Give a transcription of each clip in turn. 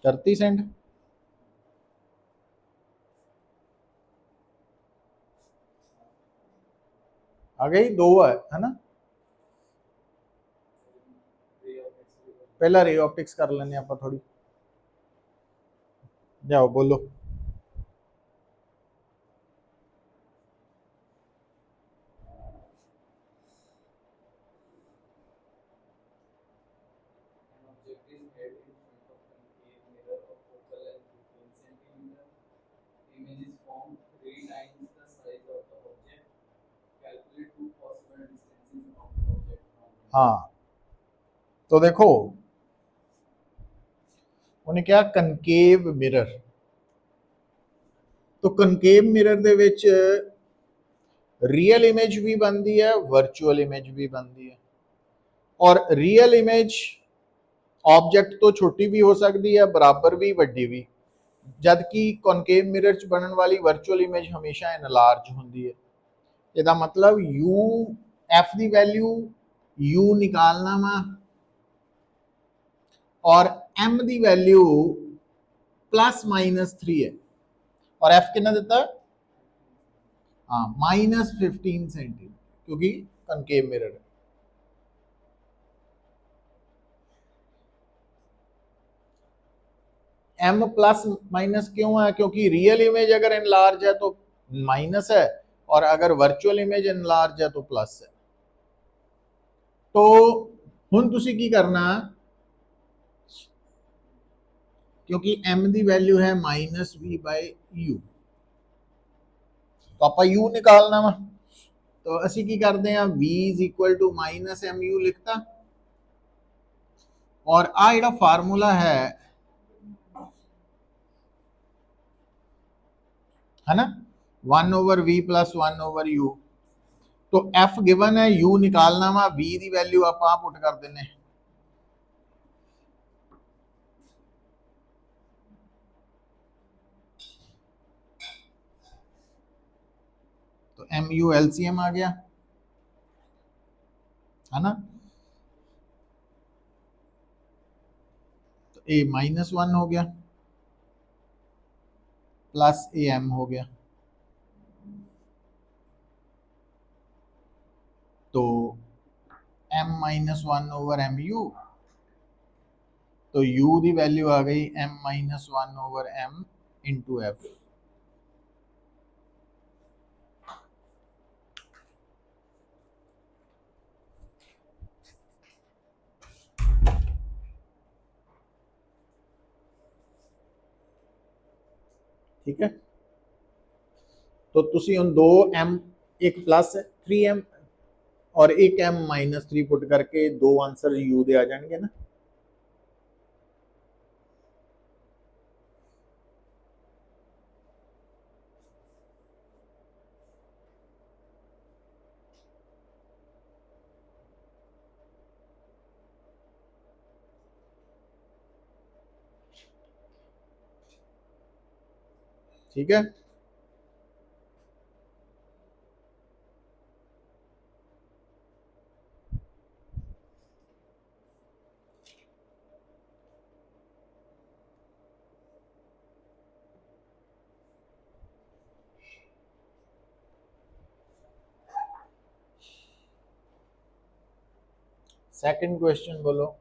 करती सेंड, आ गई, दो है ना। पहला रे ऑप्टिक्स कर लेने आप थोड़ी, जाओ बोलो। हाँ तो देखो उन्हें क्या कनकेव मिरर, तो कनकेव मिरर दे विच रियल इमेज भी बनती है, वर्चुअल इमेज भी बनती है। और रियल इमेज ऑब्जेक्ट तो छोटी भी हो सकती है, बराबर भी, वड्डी भी, जबकि कॉनकेव मिरर च बनने वाली वर्चुअल इमेज हमेशा एनलार्ज होती है। ਇਹਦਾ मतलब u f की वैल्यू u निकालना वा और m की वैल्यू +-3 है और f कितना दिता, हाँ -15 सेंटीमीटर, क्योंकि कनकेव मिरर है। m प्लस माइनस क्यों है, क्योंकि रियल इमेज अगर एनलार्ज है तो माइनस है और अगर वर्चुअल इमेज एनलार्ज है तो प्लस है। तो हुण तुसी की करना, क्योंकि m की वैल्यू है -v/u, तो आप u निकालना वा, तो असी की करते हैं v = -mu लिखता, और आ जिहड़ा फार्मूला है ना 1/v + 1/u, तो f गिवन है, u निकालना वा, v की वैल्यू आप पुट कर देने, तो mu LCM आ गया, है ना। तो a -1 हो गया प्लस am हो गया, तो m-1/mu, तो u की वैल्यू आ गई m-1/m इंटू एफ। ठीक है, तो तुसी उन दो m, एक प्लस 3m और एक m-3 पुट करके दो आंसर u दे आ जाएंगे ना। ठीक है, सेकंड क्वेश्चन बोलो।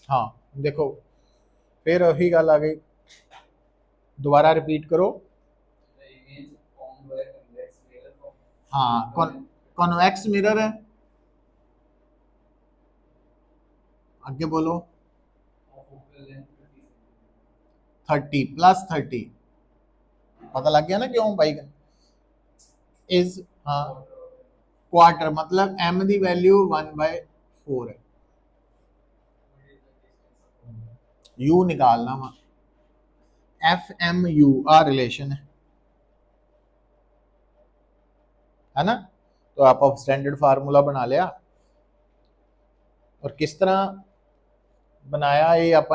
हाँ देखो फिर वही गल आ गई, दोबारा रिपीट करो। हाँ कॉन्वेक्स मिरर है, आगे बोलो 30 +30, पता लग गया ना क्यों भाई, इज हाँ क्वार्टर, मतलब m की वैल्यू 1/4 है, u निकालना वा, FMU आ रिलेशन है ना। तो आप स्टैंडर्ड फार्मूला बना लिया, और किस तरह बनाया ये आप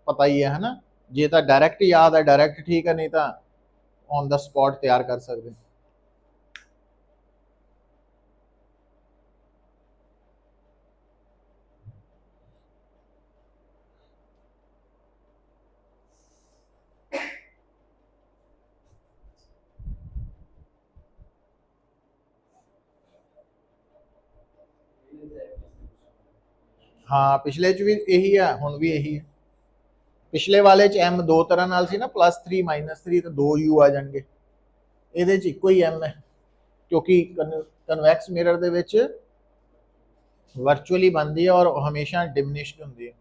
पता ही है ना, जे तो डायरैक्ट याद है डायरैक्ट ठीक है, नहीं तो ऑन द स्पॉट तैयार कर सकते। हाँ पिछले च भी यही है, हुण भी यही है। पिछले वाले च एम दो तरह नाल सी ना, +3 -3, तो दो यू आ जाएंगे। ਇਹਦੇ ਚ ਇੱਕੋ ਹੀ ਐਮ ਹੈ, ਕਿਉਂਕਿ ਕਨਵੈਕਸ ਮਿਰਰ ਦੇ ਵਿੱਚ ਵਰਚੁਅਲੀ ਬਣਦੀ ਹੈ ਔਰ ਹਮੇਸ਼ਾ ਡਿਮਿਨਿਸ਼ਡ ਹੁੰਦੀ ਹੈ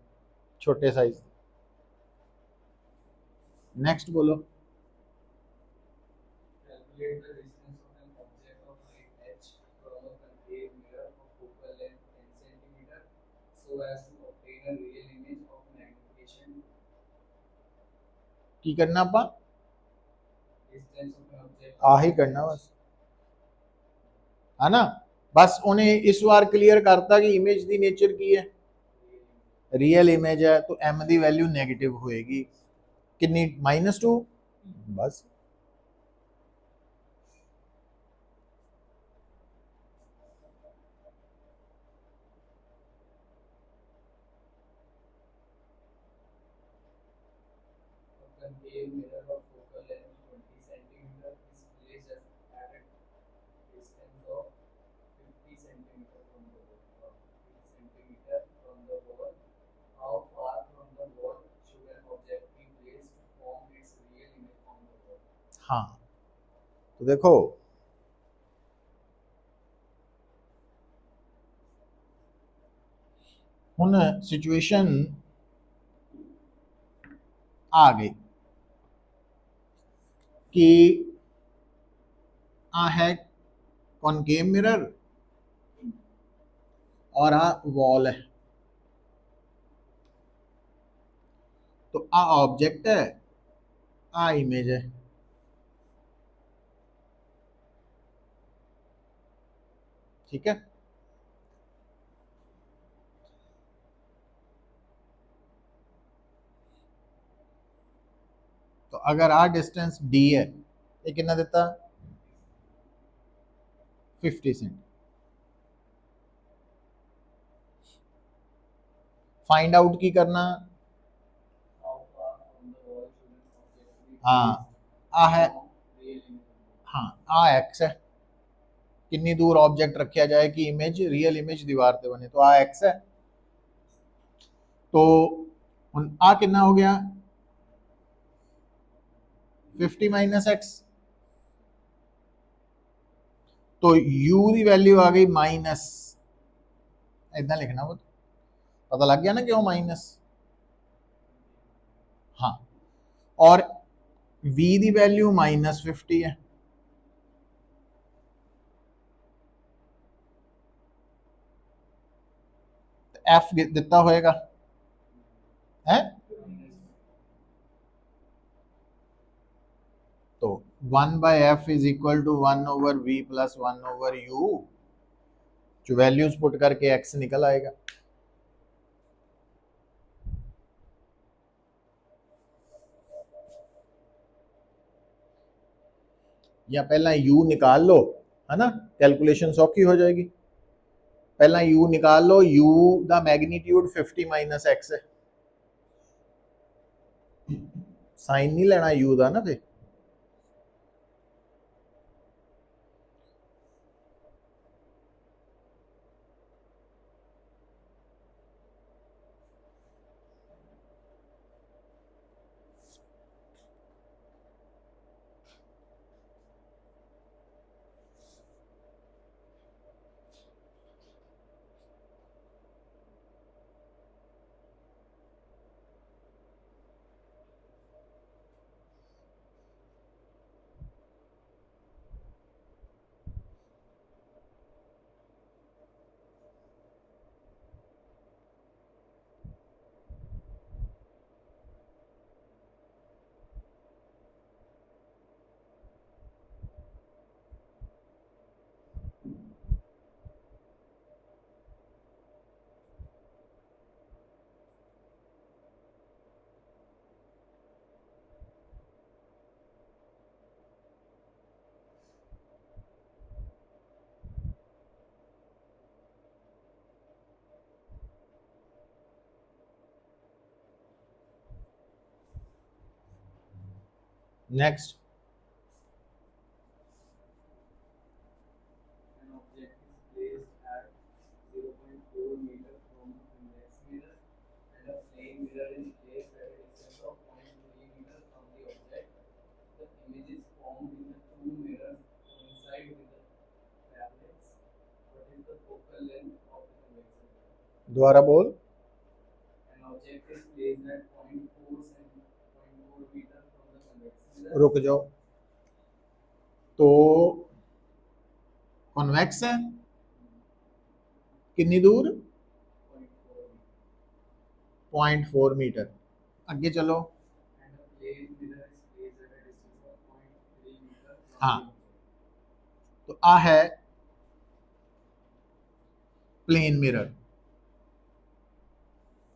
ਛੋਟੇ ਸਾਈਜ਼। ਨੈਕਸਟ ਬੋਲੋ। की करना ਆਪਾਂ आही करना बस, है ना। बस उन्हें इस बार क्लियर करता कि इमेज की नेचर की है, रियल इमेज है, तो एम की वैल्यू नेगेटिव होएगी कितनी, -2। बस हाँ, तो देखो हुन सिचुएशन आ गई कि आ है कॉनकेव मिरर और आ वॉल है, तो आ ऑब्जेक्ट है, आ इमेज है। ठीक है, तो अगर आ डिस्टेंस डी है, ये कितना देता 50 सेंट। फाइंड आउट की करना, हाँ आ है, हाँ आ एक्स है, कितनी दूर ऑब्जेक्ट रखा जाए कि इमेज रियल इमेज दीवार पे बने, तो आ एक्स है। तो आ कितना हो गया 50 -x, तो u की वैल्यू आ गई माइनस, इतना लिखना वो पता लग गया ना क्यों माइनस। हाँ, और v की वैल्यू -50 है, एफ दिता होएगा है, तो 1/f is equal to 1/v + 1/u, जो वैल्यूज पुट करके x निकल आएगा। या पहला u निकाल लो, है ना, कैलकुलेशन सौखी हो जाएगी। पहला u निकाल लो, u का मैग्नीट्यूड 50 - x है, साइन नहीं लेना u का ना फिर। नेक्स्ट, दोबारा बोल। रुक जाओ, तो कॉन्वेक्स है कितनी दूर, 0.4 मीटर। आगे चलो, हाँ, तो आ है प्लेन मिरर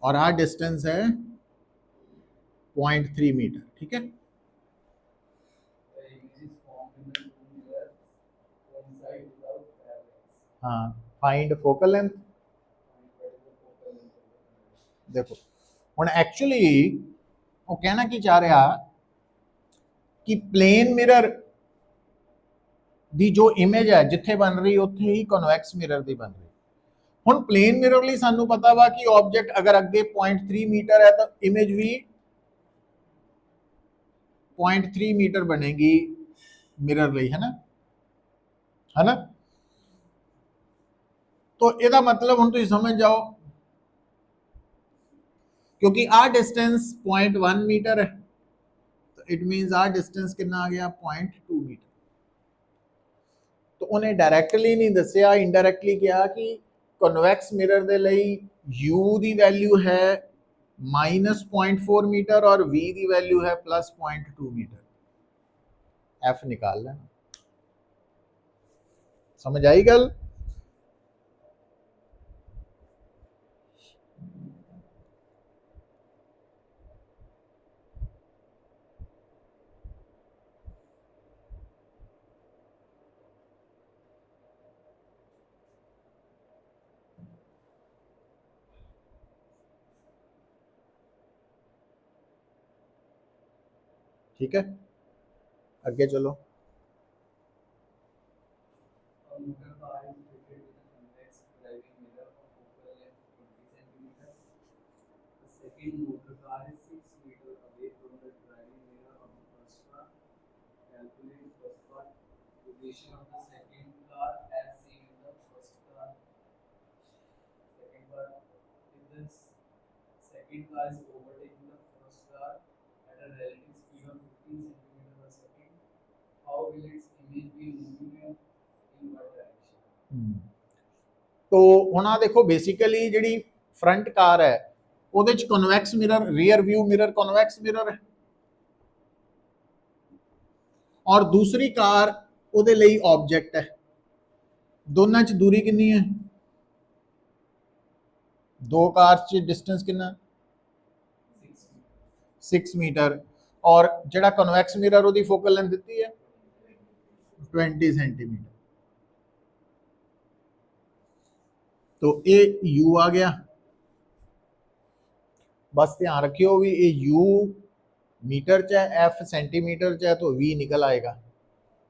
और आ डिस्टेंस है 0.3 मीटर, ठीक है। हाँ, फाइंड फोकल लेंथ। देखो हुण एक्चुअली वो कहना की चाह रहा कि प्लेन मिरर दी जो इमेज है जिथे बन रही उत्थे ही कॉन्वैक्स मिरर दी बन रही। हुण प्लेन मिरर लई सानू पता वा कि ऑब्जेक्ट अगर अगे 0.3 मीटर है तो इमेज भी 0.3 मीटर बनेगी मिरर लई, है ना। तो ਇਹਦਾ मतलब ਹੁਣ ਤੁਸੀਂ समझ जाओ, क्योंकि आ डिस्टेंस 0.1 मीटर है तो इट मींस आ डिस्टेंस कितना आ गया 0.2 मीटर। तो उन्हें डायरेक्टली नहीं दसिया, इनडायरेक्टली कहा कि कन्वैक्स मिरर दे लई u दी वैल्यू है -0.4 मीटर और v दी वैल्यू है +0.2 मीटर। f निकाल लेना। समझ आई गल? ठीक है, आगे चलो। तो हुण आ देखो बेसिकली जिहड़ी फ्रंट कार है ਉਹਦੇ ਚ convex mirror, rear view mirror convex mirror है और दूसरी कार ਉਹਦੇ ਲਈ ऑब्जेक्ट है। दोनों च दूरी कितनी है, दो कार च डिस्टेंस कितना 6 मीटर और जिहड़ा कन्वैक्स मिरर ਉਹਦੀ फोकल लेंथ दी है 20 सेंटीमीटर। तो ये u आ गया। बस ध्यान रखियो भी ये u मीटर च है, f सेंटीमीटर च है, तो v निकल आएगा।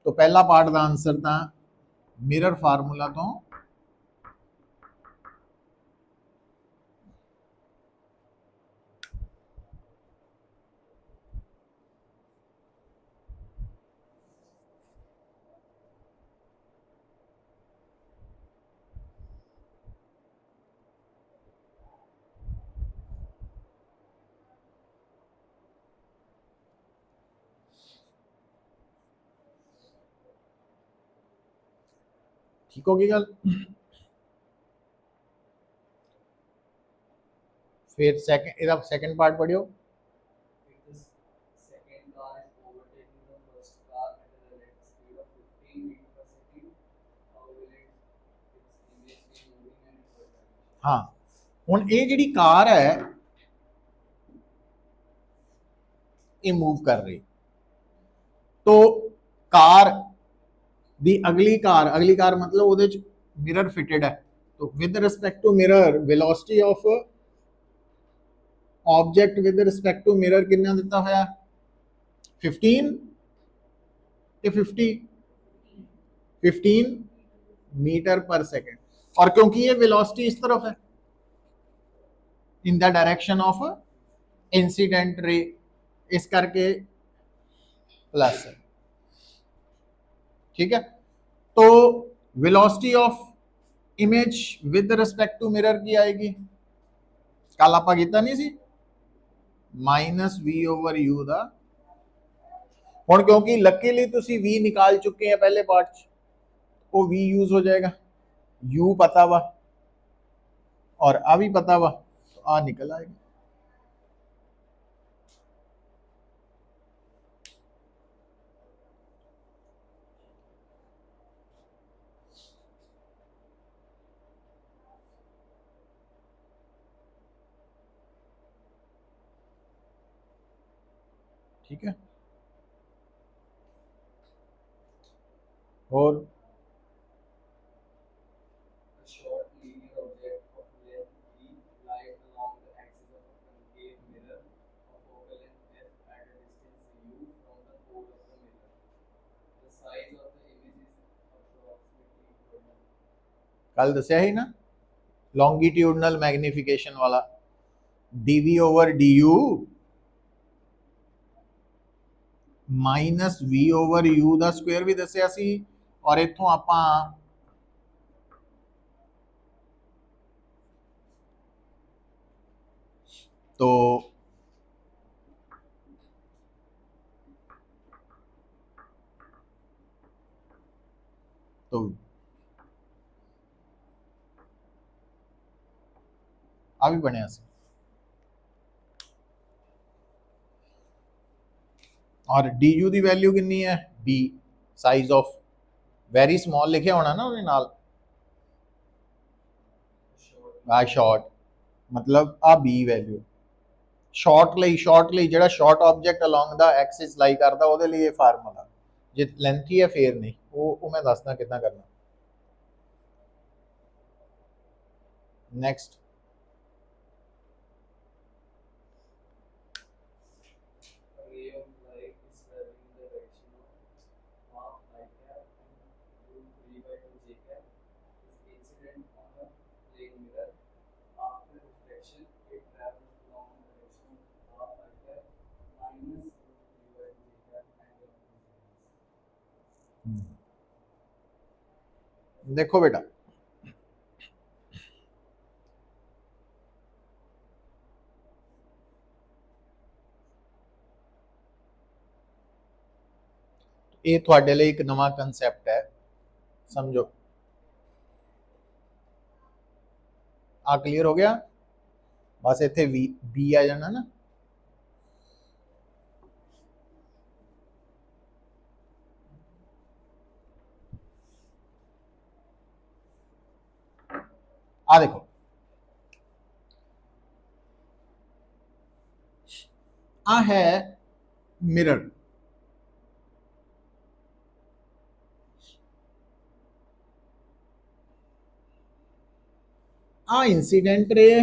तो पहला पार्ट का आंसर था मिरर फार्मूला तो ठीक होगी गल। फिर सेकंड पार्ट पढ़ियो। हाँ हुण ये जिहड़ी कार है ये मूव कर रही, तो कार दी अगली कार मतलब ਉਹਦੇ ਚ मिरर फिटेड है। तो with respect to mirror velocity of object with respect to mirror कितना दिता होया 15 कि 15 मीटर पर सेकेंड, और क्योंकि ये वेलोसिटी इस तरफ है, in the direction of incident ray, इस करके प्लस है। ठीक है, तो velocity of image with respect to mirror की आएगी, कल आप किया नहीं सी, -v/u दा, हुण क्योंकि लकीली तुसी v निकाल चुके हैं पहले पार्ट च, वो v यूज हो जाएगा, u पता वा और आ भी पता वा, तो आ निकल आएगा। ठीक है, और कल दसिया ही ना, लॉन्गिट्यूडनल मैग्निफिकेशन वाला, dv/du -v/u ਦਾ ਸਕੁਅਰ ਵੀ ਦੱਸਿਆ ਸੀ, ਔਰ ਇੱਥੋਂ ਆਪਾਂ तो आ भी बनया सी, और du की वैल्यू कितनी है, b size of very small लिखे होना ना उसके नाल, आ शॉर्ट मतलब आ b वैल्यू शॉर्ट ਲਈ ਜਿਹੜਾ ਸ਼ਾਰਟ ਆਬਜੈਕਟ ਅਲੋਂਗ ਦਾ ਐਕਸਿਸ लाई ਕਰਦਾ ਉਹਦੇ ਲਈ ਇਹ ਫਾਰਮੂਲਾ, ਜੇ ਲੈਂਥੀ ਹੈ ਫੇਰ ਨਹੀਂ, ਉਹ ਮੈਂ ਦੱਸਦਾ ਕਿੱਦਾਂ ਕਰਨਾ। नेक्स्ट देखो बेटा, ये ਤੁਹਾਡੇ ਲਈ ਇੱਕ ਨਵਾਂ ਕਨਸੈਪਟ ਹੈ, समझो। आ क्लियर हो गया, बस इत्थे वी बी आ जाना ना, आ देखो आ है मिरर, आ इंसिडेंट रे है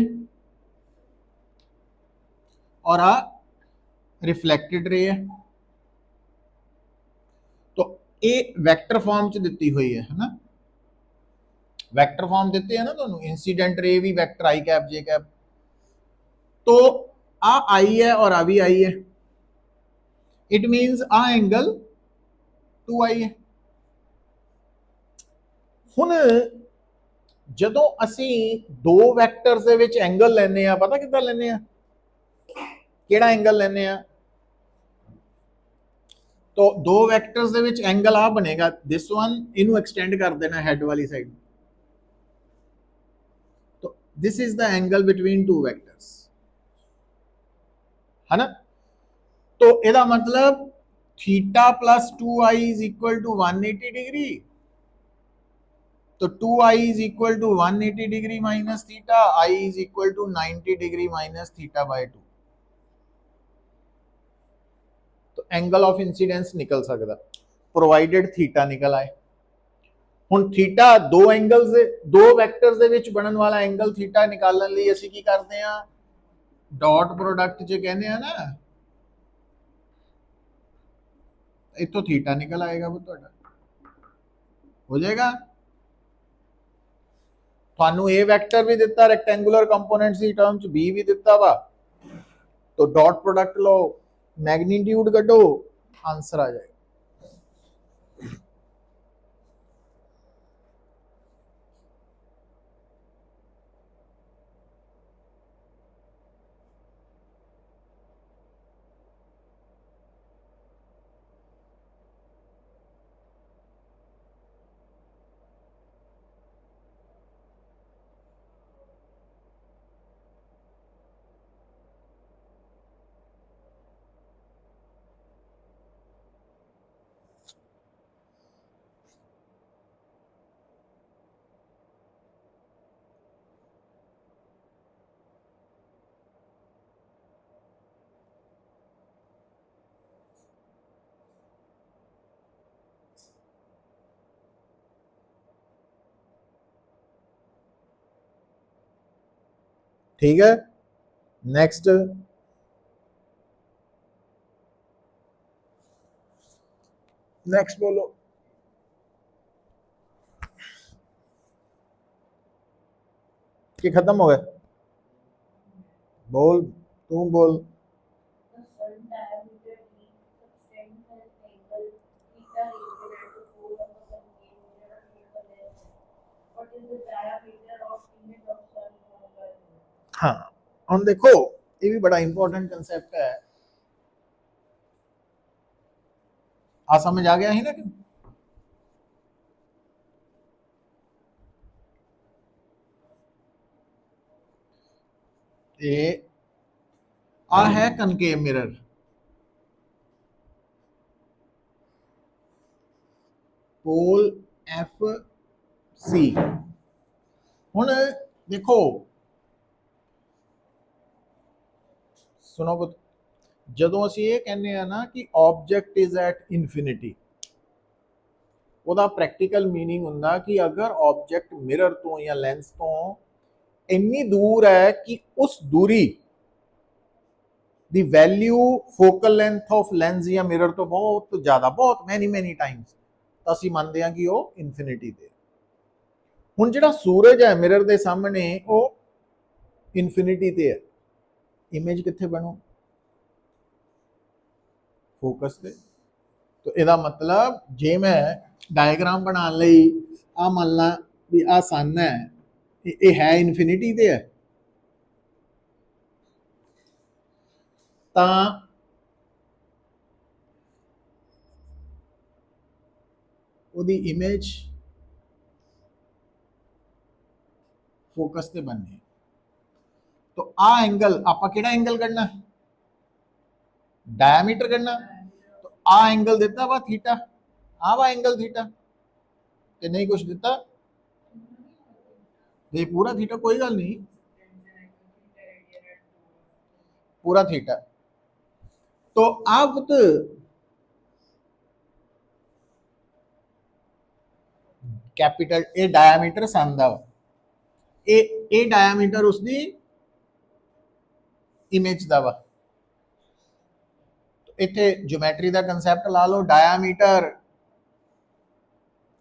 और आ रिफ्लैक्टेड रे है, तो ये वैक्टर फॉर्म च दी हुई है ना, वैक्टर फॉर्म दिते है ना तुहानू, इंसिडेंट रे भी वैक्टर आई कैप जे कैप, तो आ आई है और आ भी आई है, इट मीनस आ एंगल 2i है। हुण ਜਦੋਂ ਅਸੀਂ ਦੋ ਵੈਕਟਰਸ ਦੇ ਵਿੱਚ ਐਂਗਲ ਲੈਨੇ ਆ, ਪਤਾ ਕਿੱਦਾਂ ਲੈਨੇ ਆ, ਕਿਹੜਾ ਐਂਗਲ ਲੈਨੇ ਆ, तो दो वैक्टर्स ਦੇ ਵਿੱਚ एंगल आ बनेगा, दिस वन इनू एक्सटेंड कर देना हेड वाली साइड, तो this is the angle between two vectors, है ना। तो ਇਹਦਾ मतलब theta plus 2i is equal to 180 degree, तो 2i is equal to 180 degree minus theta, i is equal to 90 degree minus theta by 2, तो angle of incidence निकल सकता, provided theta निकल आए। हुण थीटा दो एंगल्स दो वैक्टर्स दे विच बनन वाला एंगल थीटा निकालने लई असीं की करदे आ, डॉट प्रोडक्ट च कहने आ ना, इतो थीटा निकल आएगा वो ਤੁਹਾਡਾ हो जाएगा। थानू ए वैक्टर भी दिता रैक्टेंगुलर कंपोनेंट्स की टर्म च बी भी दिता वा, तो डॉट प्रोडक्ट लो, मैग्नीट्यूड कढो, आंसर आ जाएगा। ठीक है, नेक्स्ट नेक्स्ट बोलो। कि खत्म हो गए? बोल, तू बोल। हाँ, हम देखो ये भी बड़ा इंपॉर्टेंट कंसेप्ट है। आ समझ आ गया ही ना कि ये आ है कनकेव मिरर, पोल एफ सी। हुन देखो सुनो पुत, ਜਦੋਂ ਅਸੀਂ ਇਹ ਕਹਿੰਦੇ ਆ ਨਾ ਕਿ ਆਬਜੈਕਟ ਇਜ਼ ਐਟ ਇਨਫਿਨਿਟੀ, ਉਹਦਾ ਪ੍ਰੈਕਟੀਕਲ ਮੀਨਿੰਗ ਹੁੰਦਾ ਕਿ ਅਗਰ ਆਬਜੈਕਟ ਮਿਰਰ ਤੋਂ ਜਾਂ ਲੈਂਸ ਤੋਂ ਇੰਨੀ ਦੂਰ ਹੈ ਕਿ ਉਸ ਦੂਰੀ ਦੀ value focal length of lens ਜਾਂ ਮਿਰਰ ਤੋਂ ਬਹੁਤ ਜ਼ਿਆਦਾ, ਬਹੁਤ ਮੈਨੀ ਟਾਈਮਸ, ਤਾਂ ਅਸੀਂ ਮੰਨਦੇ ਹਾਂ ਕਿ ਉਹ ਇਨਫਿਨਿਟੀ ਤੇ। ਹੁਣ ਜਿਹੜਾ ਸੂਰਜ ਹੈ ਮਿਰਰ ਦੇ ਸਾਹਮਣੇ ਉਹ ਇਨਫਿਨਿਟੀ ਤੇ ਹੈ, ਇਮੇਜ ਕਿੱਥੇ ਬਣੂ? फोकस से। तो ਇਹਦਾ मतलब जे मैं डायग्राम बनाने ਲਈ आ मान ला भी आ सन है, ये है इनफिनिटी ते है, ਤਾਂ ਉਹਦੀ इमेज फोकस ਤੇ बननी। तो आ एंगल आप केड़ा एंगल करना? डायमीटर करना। तो आ एंगल देता वा थीटा, आ वा एंगल थीटा, कि नहीं कुछ दिता? ये पूरा थीटा, कोई गल नहीं, पूरा थीटा। तो आप कैपिटल ए डायमीटर सन दा, ए डायमीटर उसकी इमेज दा वा। इत्थे ज्योमेट्री का कंसैप्ट ला लो, डायमीटर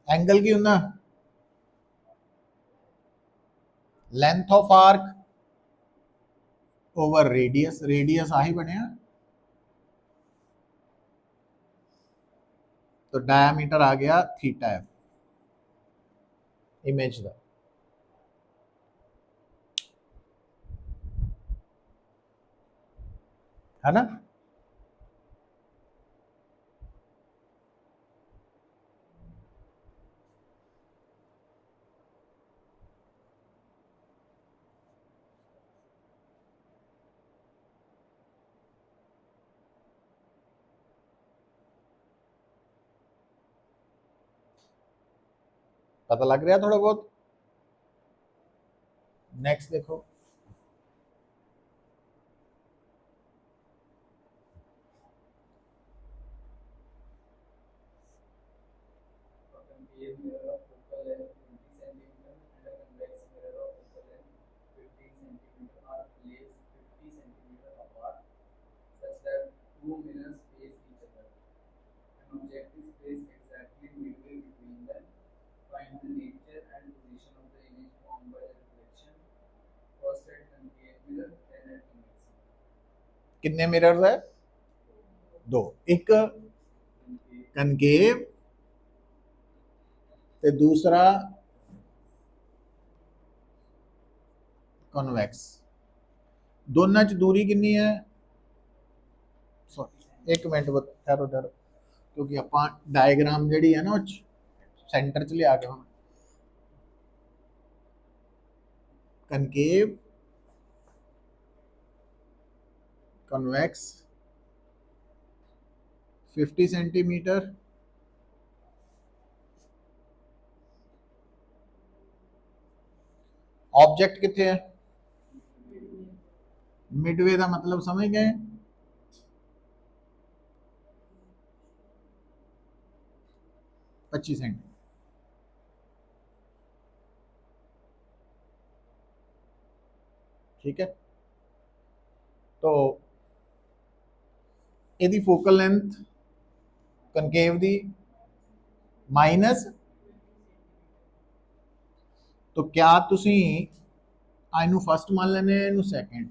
एंगल की होंदा, length of arc over radius, radius आही बनया, तो डायमीटर आ गया थीटा एफ इमेज का, है ना? पता लग रहा थोड़ा बहुत? नेक्स्ट देखो, कितने मिरर्स है? दो, एक कनकेव ते दूसरा कॉन्वेक्स। दोनों च दूरी कितनी है? सॉरी एक मिनट ठहरो ठहरो, क्योंकि ਆਪਾਂ डायग्राम ਜਿਹੜੀ है ना सेंटर च लिया के हम कनकेव कॉन्वेक्स 50 सेंटीमीटर, ऑब्जेक्ट कितने है? मिडवे का मतलब समझ गए? पच्चीस सेंटी। ठीक है, तो यदि फोकल लेंथ कनकेव दी माइनस, तो क्या तुसी इनू फर्स्ट मान लेने इनू सेकंड,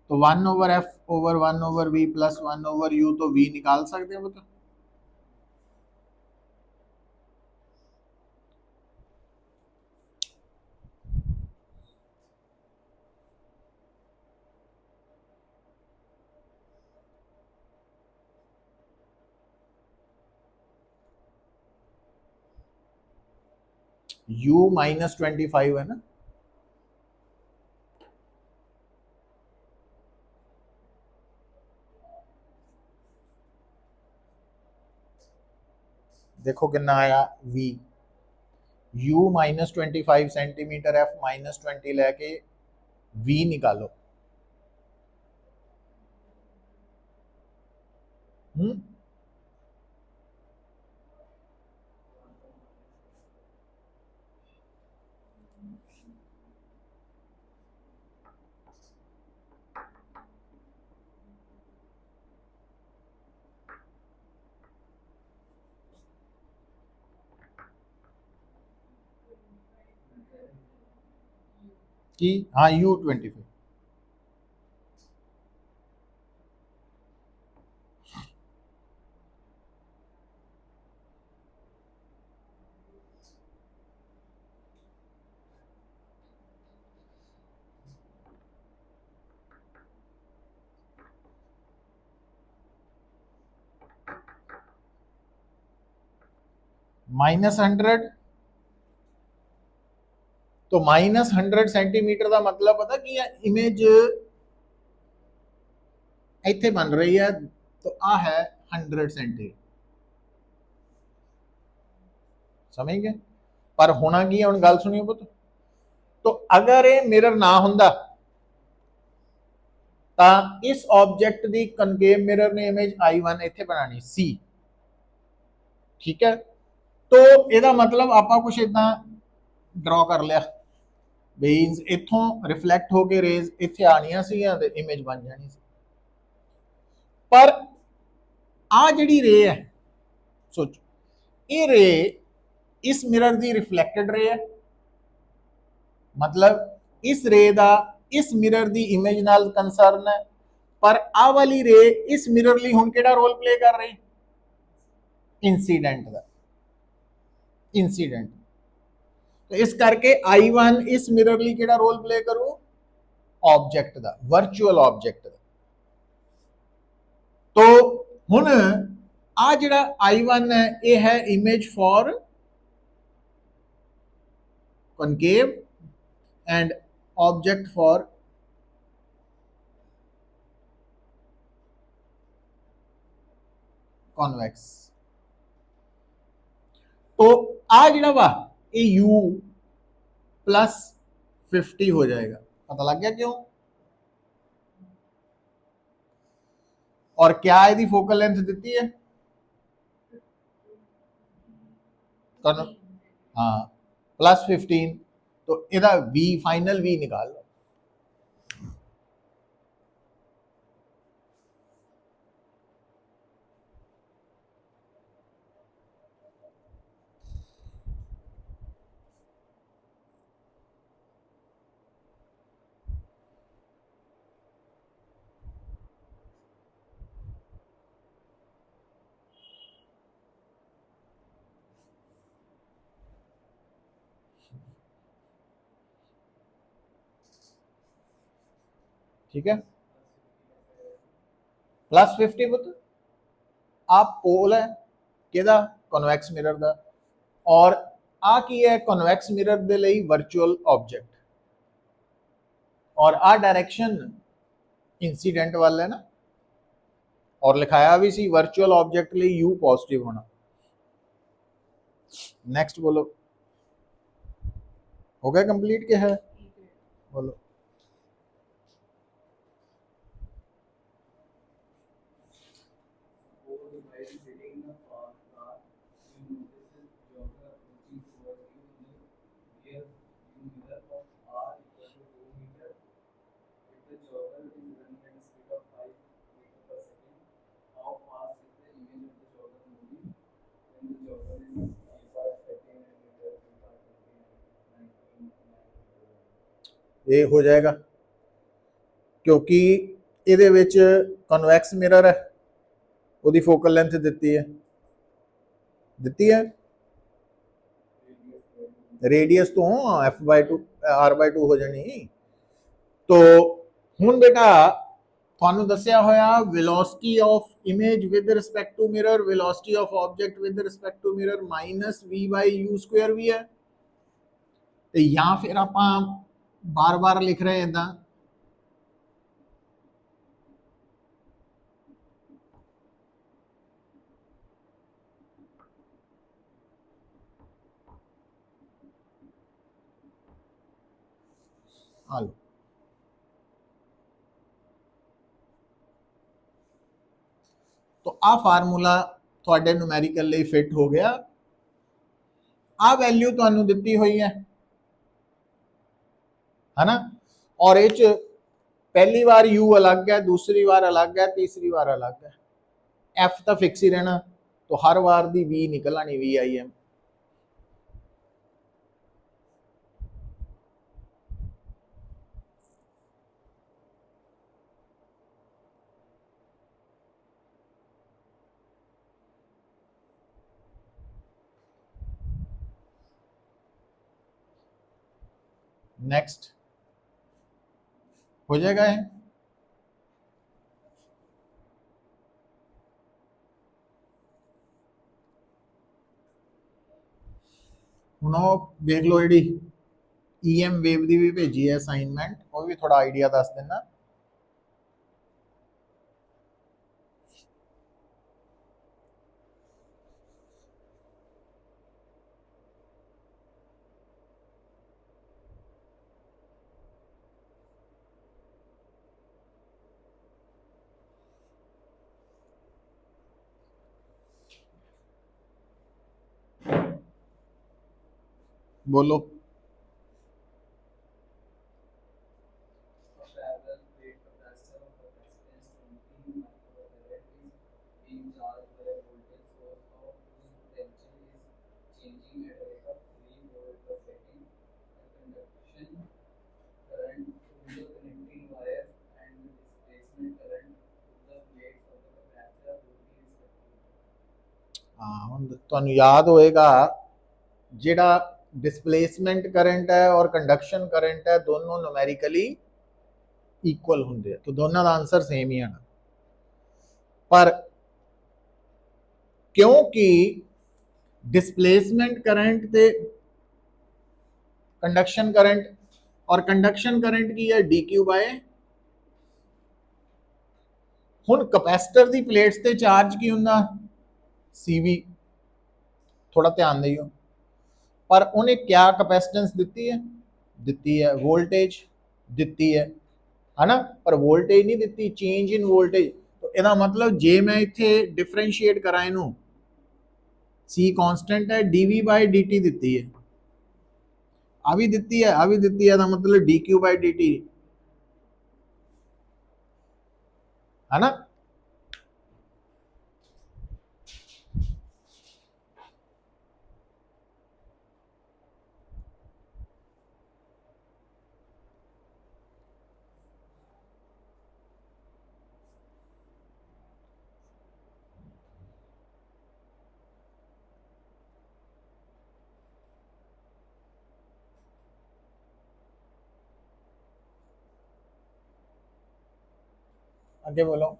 तो 1/f/1/v प्लस 1/u, तो v निकाल सकते हैं बता? u -25 है ना, देखो कितना आया v, u -25 सेंटीमीटर, f -20 लेके v निकालो। हम्म, कि हाँ u25, -100, तो -100 सेंटीमीटर का मतलब पता कि इमेज इतने बन रही है, तो आ है 100 सेंटीमीटर, समझ गए? पर होना की है, गल सुनियो पुत, तो अगर ये मिरर ना होंदा तो इस ऑब्जेक्ट की कनकेव मिरर ने इमेज I1 इतने बनानी सी। ठीक है, तो यदा मतलब आप कुछ इदा ड्रॉ कर लिया, मीनस इथों रिफ्लैक्ट होकर रेज इतने आनिया सी ते इमेज बन जानी सी। पर आ जी रे है, सोचो ये रे इस मिरर की रिफ्लैक्टेड रे है, मतलब इस रे का इस मिरर की इमेज नाल कंसर्न है, पर आ वाली रे इस मिरर लिए हुण केड़ा रोल प्ले कर रही? इंसीडेंट का, इंसीडेंट। तो इस करके I1 इस मिरर लिए केड़ा रोल प्ले करू? ऑब्जेक्ट का, वर्चुअल ऑब्जेक्ट का। तो हुण आ जिहड़ा I1 है ये है image for concave and object for convex. तो आ जिहड़ा वा ये u +50 हो जाएगा, पता लग गया क्यों? और क्या यदि फोकल लेंथ दी है? हाँ +15, तो यदा v फाइनल v निकाल लो। ठीक है +50 पुत्र आप पोल है किहदा कन्वैक्स मिरर दा और आ की है कन्वैक्स मिरर दे लई वर्चुअल ऑब्जेक्ट और आ डायरेक्शन इंसीडेंट वाल है ना और लिखाया भी सी वर्चुअल ऑब्जेक्ट लिए यू पॉजिटिव होना नेक्स्ट बोलो हो गया कंप्लीट क्या है बोलो ये हो जाएगा क्योंकि ਇਹਦੇ ਵਿੱਚ ਕਨਵੈਕਸ ਮਿਰਰ ਹੈ ਉਹਦੀ ਫੋਕਲ ਲੈਂਥ ਦਿੱਤੀ ਹੈ रेडियस तो f/2 r/2 हो जानी तो ਹੁਣ बेटा ਤੁਹਾਨੂੰ ਦੱਸਿਆ ਹੋਇਆ velocity of image with respect to mirror velocity of object with respect to mirror minus v/u square ਵੀ ਹੈ ਤੇ ਜਾਂ ਫਿਰ ਆਪਾਂ ਬਾਰ-ਬਾਰ ਲਿਖ ਰਹੇ ਇਦਾਂ ਆ ਲਓ तो आ फार्मूला थोड़े न्यूमेरिकल लिए फिट हो गया आ वैल्यू तुहानू दिती हुई है ना और ये पहली बार यू अलग है दूसरी बार अलग है तीसरी बार अलग है एफ तो फिक्स ही रहना तो हर बार दी वी निकल आनी VIM नेक्स्ट हो जाएगा है हुण देख लो जी EM वेव की भी भेजी है असाइनमेंट वो भी थोड़ा आइडिया दस देना बोलो हाँ तुहानू याद होएगा जिहड़ा डिस्प्लेसमेंट करंट है और कंडक्शन करंट है दोनों न्यूमेरिकली इक्वल होंगे तो दोनों का आंसर सेम ही आना पर क्योंकि डिस्प्लेसमेंट करंट ते कंडक्शन करंट और कंडक्शन करंट की है dq/, हुण कैपेसिटर की प्लेट्स ते चार्ज की हुंदा CV थोड़ा ध्यान दियो पर उन्हें क्या कैपेसिटेंस दी है वोल्टेज है ना पर वोल्टेज नहीं दी चेंज इन वोल्टेज तो यदा मतलब जे मैं इत्थे डिफरेंशिएट करा इनू C कांस्टेंट है dV/dt दी है आ भी दी है आ भी दी है मतलब dq/dt है ना आगे बोलो।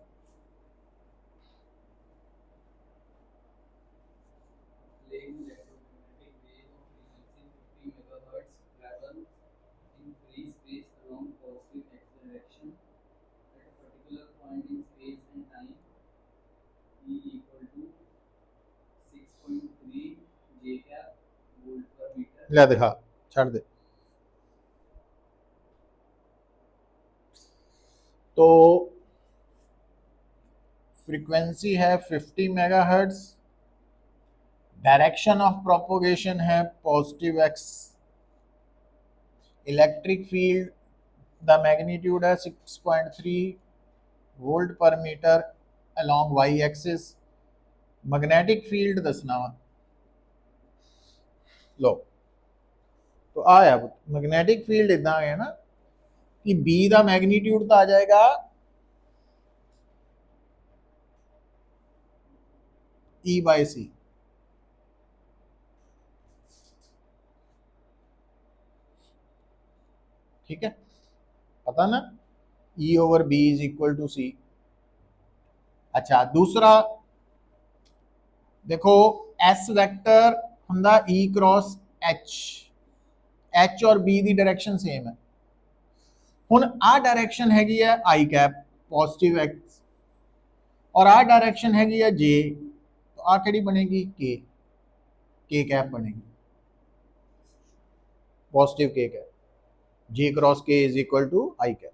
ले दिखा, छाड़ दे। तो फ्रीक्वेंसी है 50 मेगाहर्ट्ज, डायरेक्शन ऑफ प्रोपोगेशन है positive X, electric field the magnitude है 6.3 volt per metre along Y axis, magnetic field दसना वा। लो तो आया मैग्नेटिक फील्ड इदा है ना कि बी का मैग्नीट्यूड तो आ जाएगा ई बाय सी, ठीक है, पता ना, E over B is equal to C. अच्छा दूसरा देखो, एस वैक्टर हुंदा ई क्रॉस एच, एच और बी की डायरेक्शन सेम है। हुण आ डायरेक्शन हैगी है आई कैप पॉजिटिव एक्स, और आ डायरेक्शन हैगी है जे, तो आ केड़ी बनेगी के कैप बनेगी, positive k cap, j cross k is equal to i cap.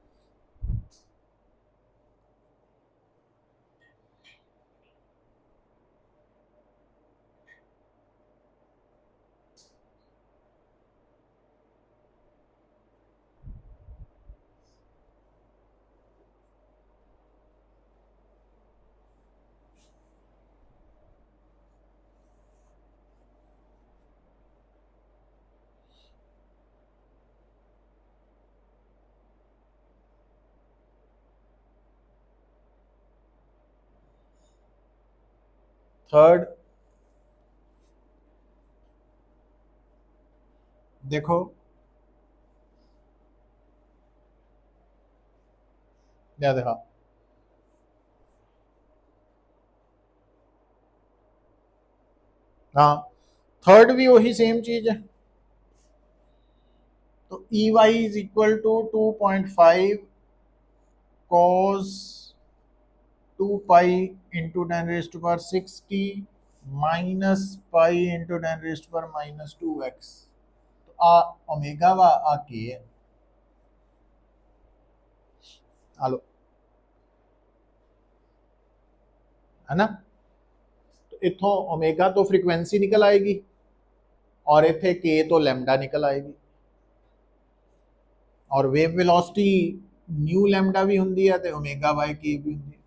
Third देखो, क्या देखा, हाँ थर्ड भी वही सेम चीज है। तो E y is equal to 2.5 cos 2 pi into 10⁻60 minus pi into 10⁻⁻2x। तो आ ओमेगा वा आ के है, आलो है ना। तो इथों ओमेगा तो फ्रीक्वेंसी निकल आएगी और इथे के तो लैम्डा निकल आएगी, और वेव वेलोसिटी न्यू लैम्डा भी होंगी है तो ओमेगा बाय के भी होंगी।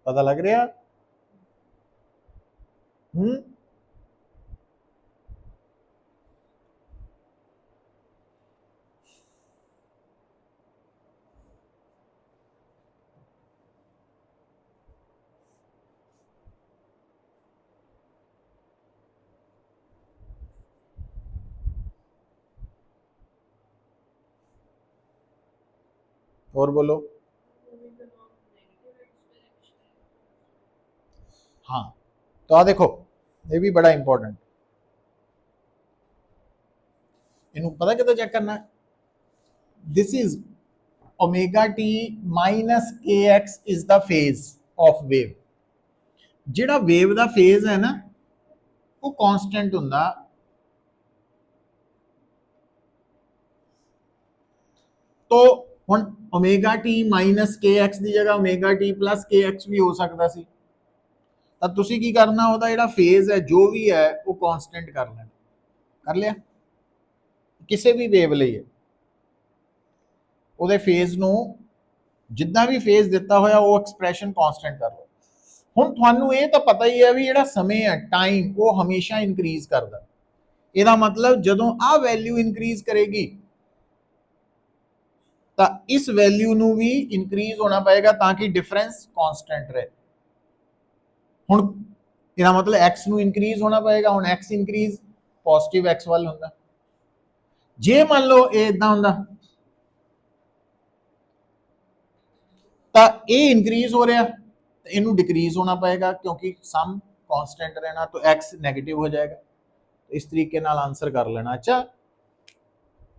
पता लग रहा? हम्म, और बोलो। हाँ तो आ देखो, ये भी बड़ा इंपॉर्टेंट, इन्हों पता कितना चेक करना है, this is omega T minus K X is the phase of wave. जिहड़ा वेव दा फेज है ना वो कांस्टेंट हुंदा, तो ਹੁਣ omega T minus K X की जगह omega T plus K X भी हो सकता सी। ਤਾਂ ਤੁਸੀਂ ਕੀ ਕਰਨਾ, ਉਹਦਾ ਜਿਹੜਾ ਫੇਜ਼ ਹੈ ਜੋ ਵੀ ਹੈ ਉਹ ਕਾਂਸਟੈਂਟ ਕਰ ਲੈਣਾ। ਕਰ ਲਿਆ? ਕਿਸੇ ਵੀ ਵੇਵ ਲਈ ਹੈ, ਉਹਦੇ ਫੇਜ਼ ਨੂੰ ਜਿੱਦਾਂ ਵੀ ਫੇਜ਼ ਦਿੱਤਾ ਹੋਇਆ ਉਹ ਐਕਸਪ੍ਰੈਸ਼ਨ ਕਾਂਸਟੈਂਟ ਕਰ ਲਓ। ਹੁਣ ਤੁਹਾਨੂੰ ਇਹ ਤਾਂ ਪਤਾ ਹੀ ਹੈ ਵੀ ਜਿਹੜਾ ਸਮੇਂ ਹੈ ਟਾਈਮ ਉਹ ਹਮੇਸ਼ਾ ਇਨਕਰੀਜ਼ ਕਰਦਾ। ਇਹਦਾ ਮਤਲਬ ਜਦੋਂ ਆ ਵੈਲਿਊ ਇਨਕਰੀਜ਼ ਕਰੇਗੀ ਤਾਂ ਇਸ ਵੈਲਿਊ ਨੂੰ ਵੀ ਇਨਕਰੀਜ਼ ਹੋਣਾ ਪਏਗਾ ਤਾਂ ਕਿ ਡਿਫਰੈਂਸ ਕਾਂਸਟੈਂਟ ਰਹੇ। ਹੁਣ ਇਹਦਾ ਮਤਲਬ x ਨੂੰ ਇਨਕਰੀਜ਼ ਹੋਣਾ ਪਏਗਾ। ਹੁਣ x ਇਨਕਰੀਜ਼ ਪੋਜ਼ਿਟਿਵ x ਵੱਲ ਹੁੰਦਾ। ਜੇ ਮੰਨ ਲਓ ਇਹ ਇਦਾਂ ਹੁੰਦਾ ਤਾਂ ਇਹ ਇਨਕਰੀਜ਼ ਹੋ ਰਿਹਾ तो इनू डिक्रीज होना पड़ेगा क्योंकि सम कांस्टेंट रहना तो x नेगेटिव हो जाएगा। तो इस तरीके नाल आंसर कर लेना। अच्छा,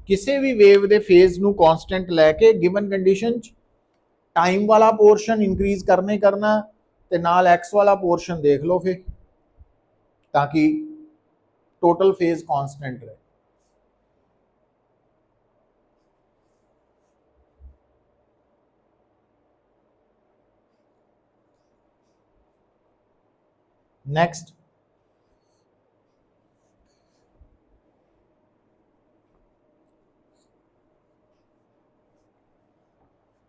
किसी भी वेव दे फेज नू कांस्टेंट लैके गिवन कंडीशन टाइम वाला पोर्शन इंक्रीज करने करना ते नाल x वाला पोर्शन देख लो फिर ताकि टोटल फेज कांस्टेंट रहे। नेक्स्ट,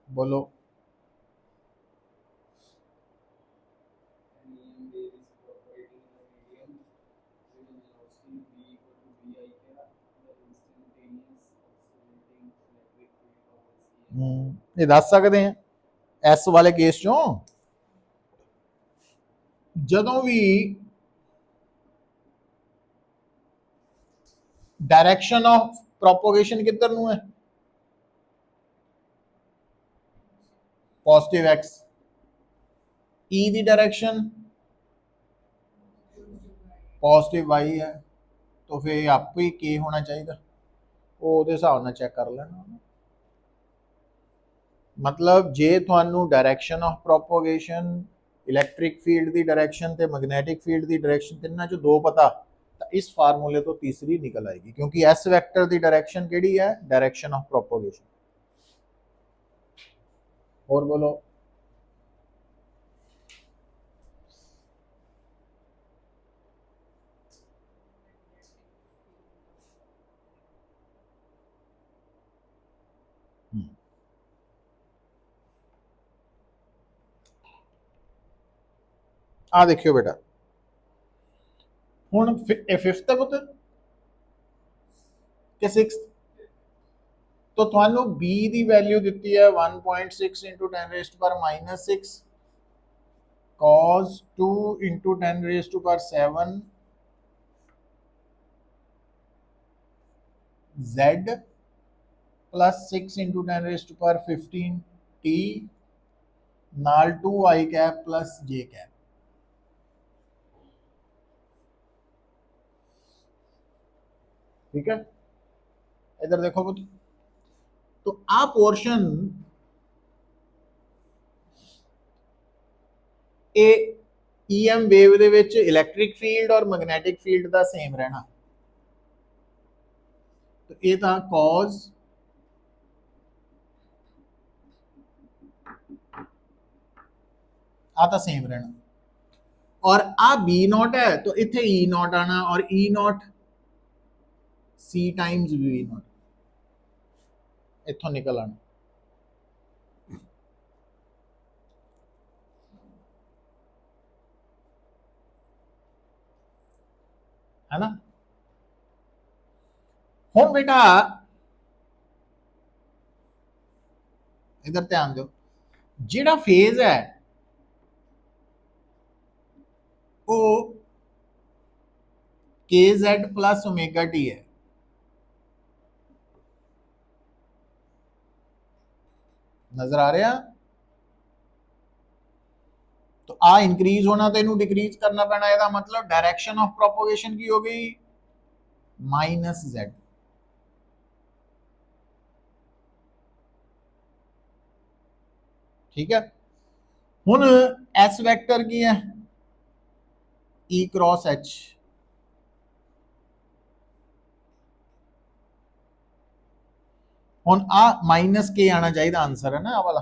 बोलो। ये दस सकते हैं एस वाले केस चो जदों भी डायरेक्शन ऑफ प्रोपोगेशन किधर नू है, पॉजिटिव एक्स, ई दी डायरेक्शन पॉजिटिव वाई है, तो फिर आप ही के होना चाहिए वो हिसाब नाल चेक कर लेना। मतलब जे तुहानू direction of propagation, electric field की डायरेक्शन ते मैग्नैटिक फील्ड की डायरेक्शन तिन्ना चो दो पता तो इस फार्मूले तो तीसरी निकल आएगी क्योंकि एस वैक्टर की डायरेक्शन केड़ी है, डायरेक्शन ऑफ प्रोपोगेशन। और बोलो। आ देखियो बेटा हुण फिफ्थ है पुत्र कि सिक्स्थ, तो तुहानू बी दी वैल्यू दिती है 1.6 into 10 raise to power minus 6 cos 2 into 10 raise to power 7 z plus 6 into 10 raise to power 15 t नाल 2 i cap plus j cap. ठीक है, इधर देखो पुत्र, तो आ पोर्शन ईएम वेव दे विच इलैक्ट्रिक फील्ड और मैग्नैटिक फील्ड दा सेम रहना। तो ये था कॉज आ तो सेम रहना और आ बी नॉट है तो इत्थे ई नॉट आना और E naught C times V naught इत्थों निकल आना। है ना। हुण बेटा इधर ध्यान दो, जिहड़ा फेज है वो के जेड प्लस ओमेगा टी है। नजर आ रहा, तो आ इंक्रीज होना तो इनू डिक्रीज करना पैना। ਇਹਦਾ मतलब डायरेक्शन ऑफ प्रोपोगेशन की हो गई माइनस जेड। ठीक है, हुन एस वेक्टर की है ई क्रॉस एच। हुण आ माइनस के आना चाहिए आंसर है ना आ वाला।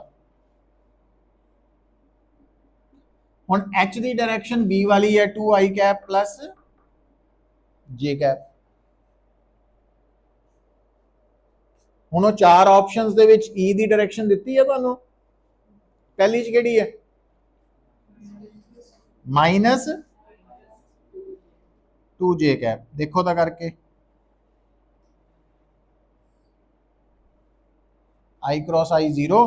हुण एच की डायरेक्शन बी वाली है 2i कैप प्लस जे कैप। हुण चार ऑप्शंस दे विच ई दी डायरेक्शन दित्ती है तुहानूं, पहली च किहड़ी है माइनस 2j कैप। देखो तो करके आई क्रॉस आई 0,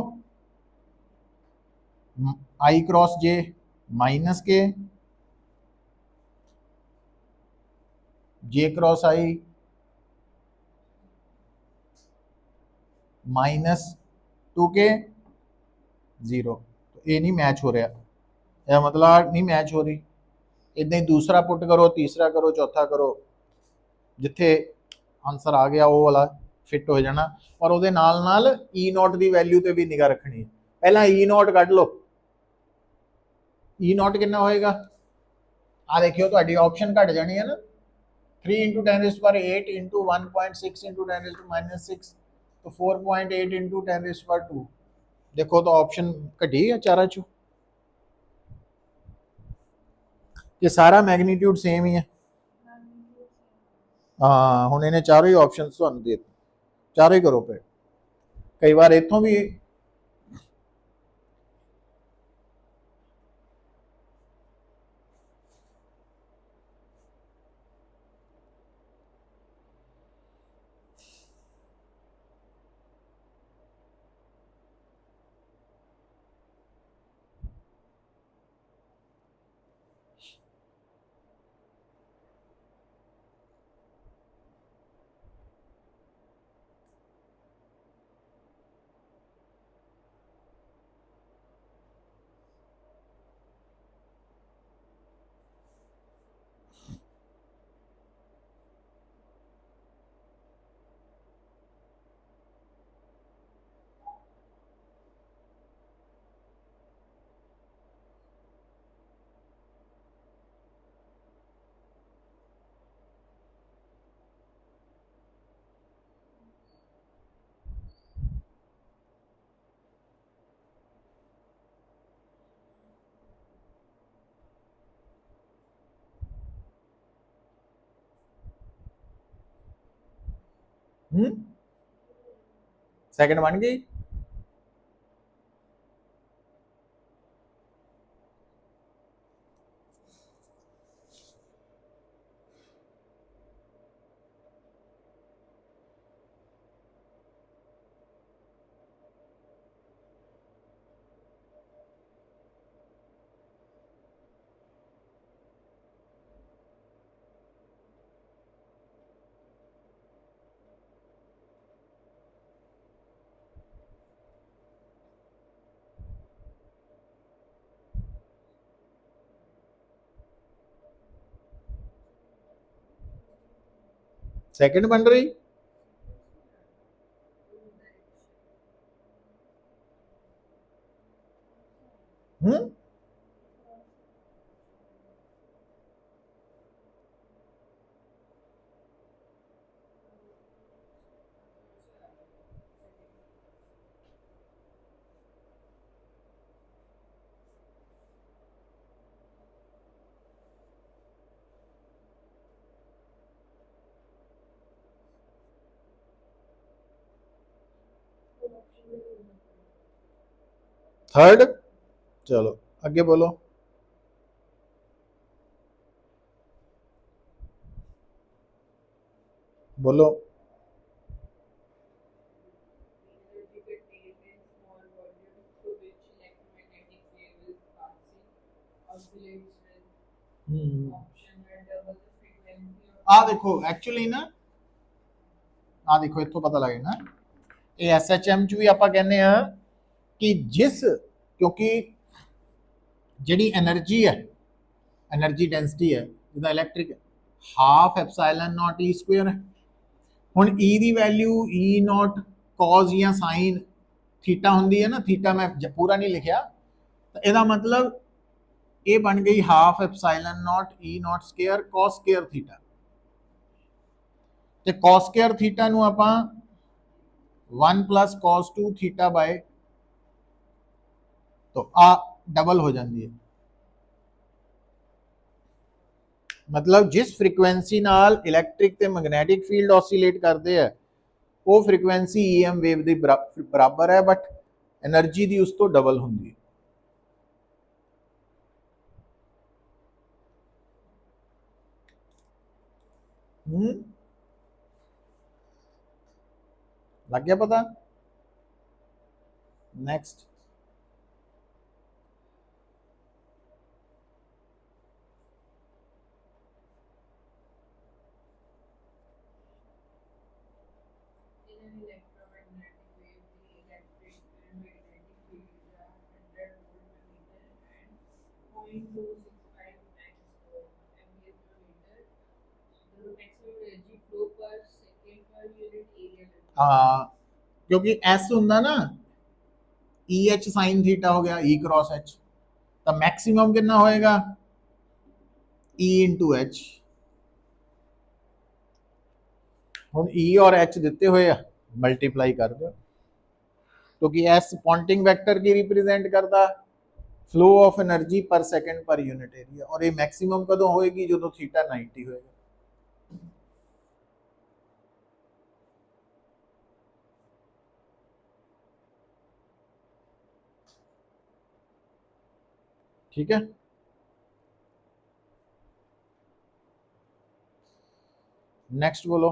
आई क्रॉस जे माइनस के, जे क्रॉस आई -2k 0। तो ये नहीं मैच हो रहा, यह मतलब नहीं मैच हो रही। इदा ही दूसरा पुट करो, तीसरा करो, चौथा करो, जिथे आंसर आ गया वो वाला फिट हो जाना। और वो नाल ई नॉट की वैल्यू ते भी निगाह रखनी। पहला ई नॉट कढ़ लो, ई नॉट कितना होएगा आ देखियो तो ऑप्शन घट जानी है ना 3 × 10⁸ इंटू 1.6 इंटू 10⁻⁻6 तो 4.8 इंटू 10⁻²। देखो तो ऑप्शन घटी है चारा चो, ये सारा मैग्नीट्यूड सेम ही है। हाँ हुण इन्हें चारों ही ऑप्शन तुहानूं दे, चारों ही करो पे। कई बार इतों भी सेकंड बन गई। सेकंड बन रही थर्ड। चलो आगे बोलो, बोलो। आ देखो एक्चुअली ना, आ देखो इतों पता लगे ना, ये SHM च भी आप कहने कि जिस, क्योंकि जी एनर्जी है, एनर्जी डेंसिटी है जिदा इलैक्ट्रिक हाफ एप्सिलॉन नॉट ई स्क्वेयर है। हुण ई दी वैल्यू ई नॉट कॉज या साइन थीटा होंगी है ना, थीटा मैं पूरा नहीं लिखा, तो यदा मतलब ये बन गई half epsilon naught E not square cos square theta. ते कॉस स्केयर थीटा नूं आपां 1 प्लस cos 2 थीटा बाय, तो आ डबल हो जाती है। मतलब जिस फ्रीक्वेंसी नाल इलैक्ट्रिक ते मैग्नेटिक फील्ड ऑसीलेट करते हैं वो फ्रीक्वेंसी EM वेव ਦੀ बराबर है, बट एनर्जी ਦੀ उस तो डबल होंगी। लग गया पता? नेक्स्ट, हाँ, क्योंकि एस होंगे ना, ई एच साइन थीटा हो गया ई क्रॉस एच, तो मैक्सिमम कितना होएगा ई इंटू एच। हम ई और एच दिते हुए मल्टीप्लाई कर दो, क्योंकि एस पॉइंटिंग वेक्टर की रिप्रेजेंट करता फ्लो ऑफ एनर्जी पर सेकंड पर यूनिट एरिया, और ये मैक्सिमम कदों होएगी जो थीटा 90 होएगा। ठीक है, नेक्स्ट बोलो।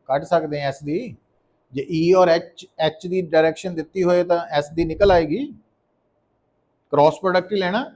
ਕੱਢ ਸਕਦੇ हैं एस दी, जे ई और एच की डायरेक्शन दी हो तो एस दी निकल आएगी, क्रॉस प्रोडक्ट ही लेना।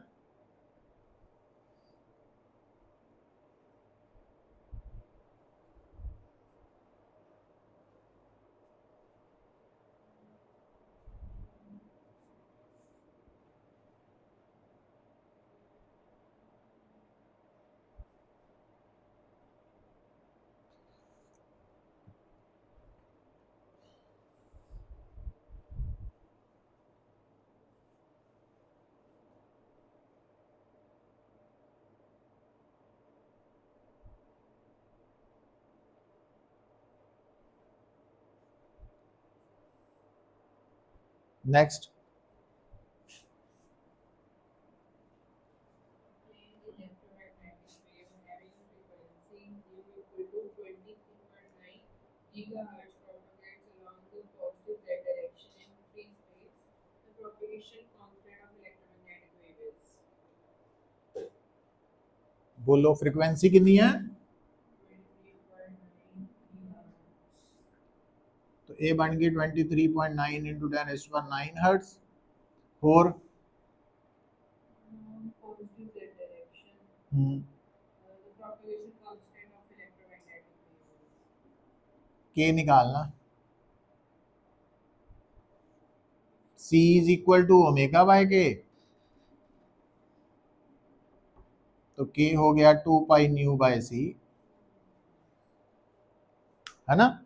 नेक्स्ट, बोलो फ्रीक्वेंसी कितनी है? तो ए बन गई 23.9 इंटू 10⁻⁹ हर्ट्ज। और के निकालना, C is equal to omega by k, तो के हो गया 2 पाई न्यू बाय सी, है ना।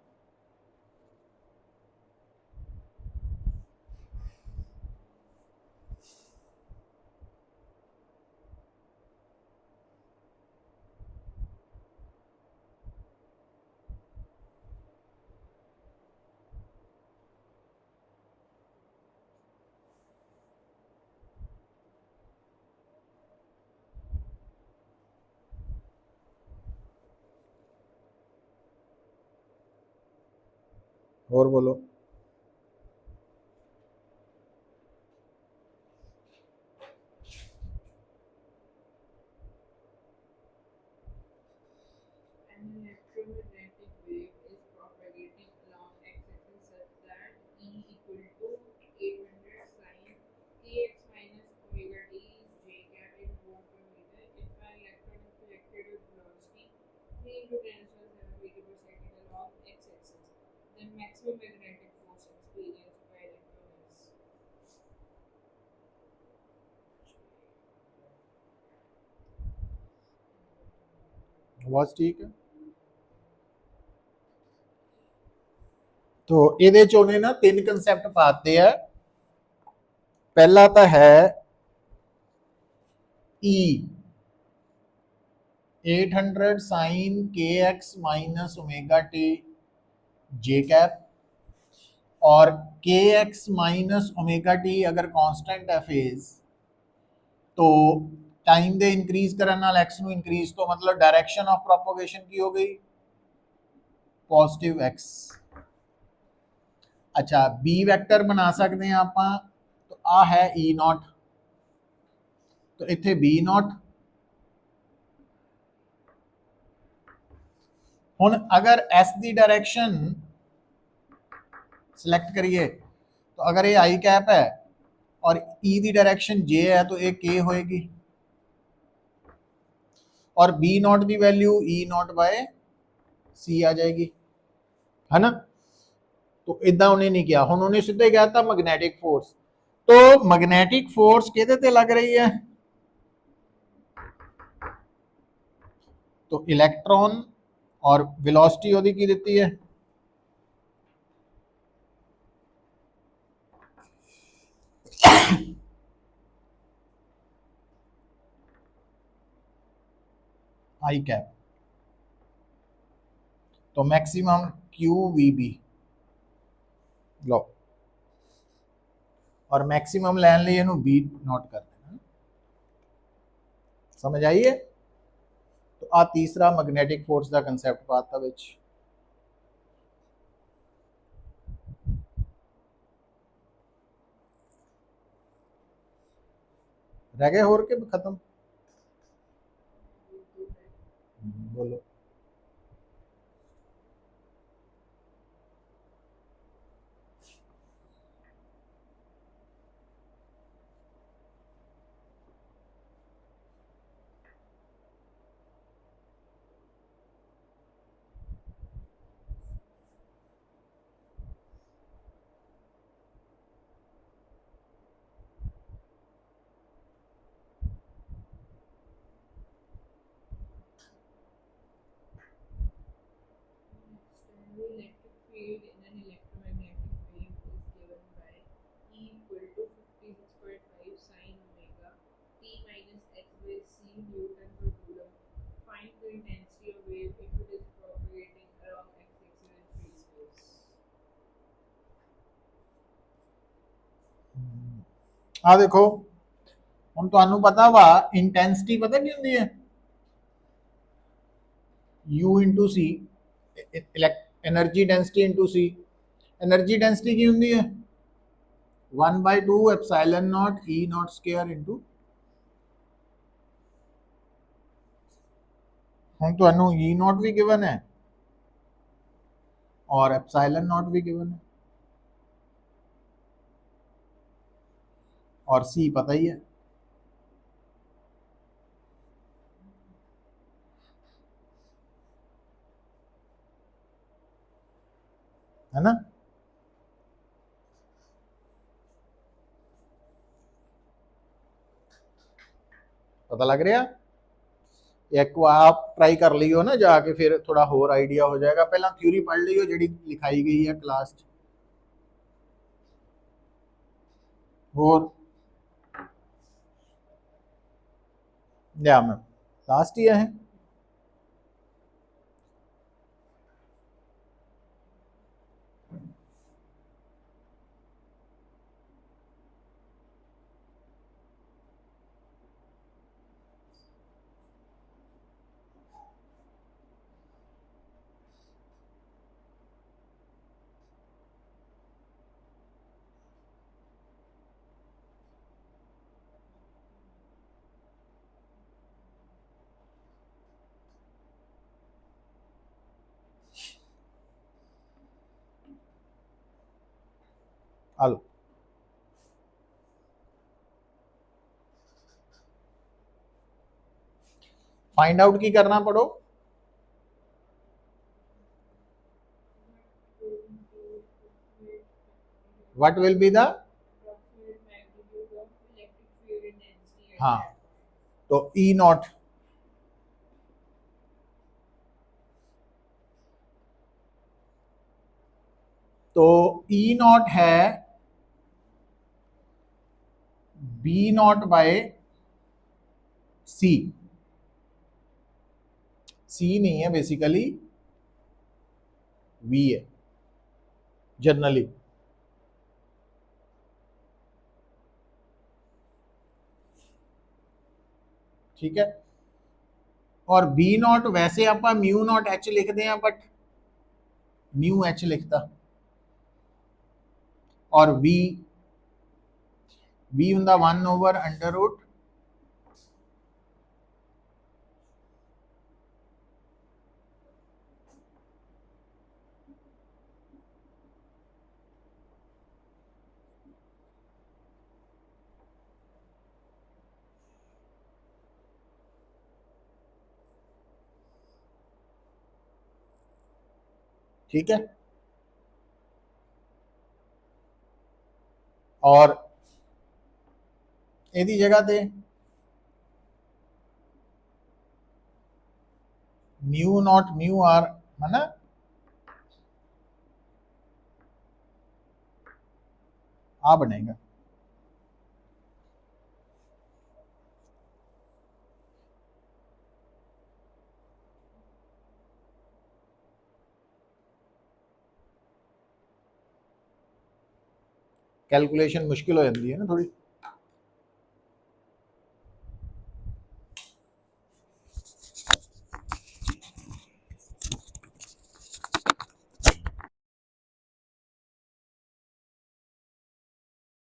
और बोलो। आवाज ठीक है? तो ਇਹਦੇ ਚ ਉਹਨੇ ਨਾ ਤਿੰਨ ਕੰਸੈਪਟ ਪਾਤੇ ਆ। ਪਹਿਲਾ ਤਾਂ ਹੈ E 800 sin kx minus omega t j cap, और k x minus omega t अगर कांस्टेंट है फेज तो टाइम दे इंक्रीज करने नाल एक्स नु इंक्रीज, तो मतलब डायरेक्शन ऑफ प्रोपोगेशन की हो गई पॉजिटिव एक्स। अच्छा बी वैक्टर बना सकते हैं आप, तो आ है ई नॉट, तो इत्थे बी नॉट। हुण अगर एस की डायरेक्शन सिलेक्ट करिए तो अगर ये आई कैप है और ई की डायरेक्शन जे है तो ये के होएगी, और बी नॉट की वैल्यू ई नॉट बाय सी आ जाएगी, है ना। तो इदा उन्हें नहीं किया, हुण उन्हें सीधे कह था मैग्नेटिक फोर्स। तो मैग्नेटिक फोर्स किहदे ते लग रही है, तो इलेक्ट्रॉन, और वेलोसिटी ओदी की दी है आई कैप, तो मैक्सिमम क्यू वी बी लो, और मैक्सिमम लैन लिए बी नॉट कर देना। समझ आई है। तो आ तीसरा मैग्नेटिक फोर्स का कंसैप्ट पाता विच। रह गए होर के खत्म? बोलो। आ देखो हुण तुहानू पता वा इंटेंसिटी पता की होंदी है, u into c, energy density into c. Energy density की होंदी है 1/2 epsilon naught E naught square into, हम तो ई नॉट भी गिवन है और एप्सिलॉन नॉट भी गिवन और सी पता ही है ना। पता लग रहा, एक बार आप ट्राई कर लियो ना जाके, फिर थोड़ा होर आइडिया हो जाएगा। पहला थ्योरी पढ़ लियो जी लिखाई गई है क्लास च, होर लिया मैं लास्ट ही है। हेलो, फाइंड आउट की करना पड़ो, व्हाट विल बी द, हाँ तो ई नॉट, तो ई नॉट है बी नॉट बाय सी, सी नहीं है बेसिकली वी है जनरली। ठीक है, और बी नॉट वैसे आप म्यू नॉट एच लिखते हैं बट म्यू एच लिखता, और वी वी ਹੁੰਦਾ 1 ओवर अंडर रूट ठीक है, और ਇਹਦੀ जगह ਤੇ म्यू नॉट म्यू आर है ना, आ बनेगा। कैलकुलेशन मुश्किल हो जाती है ना थोड़ी।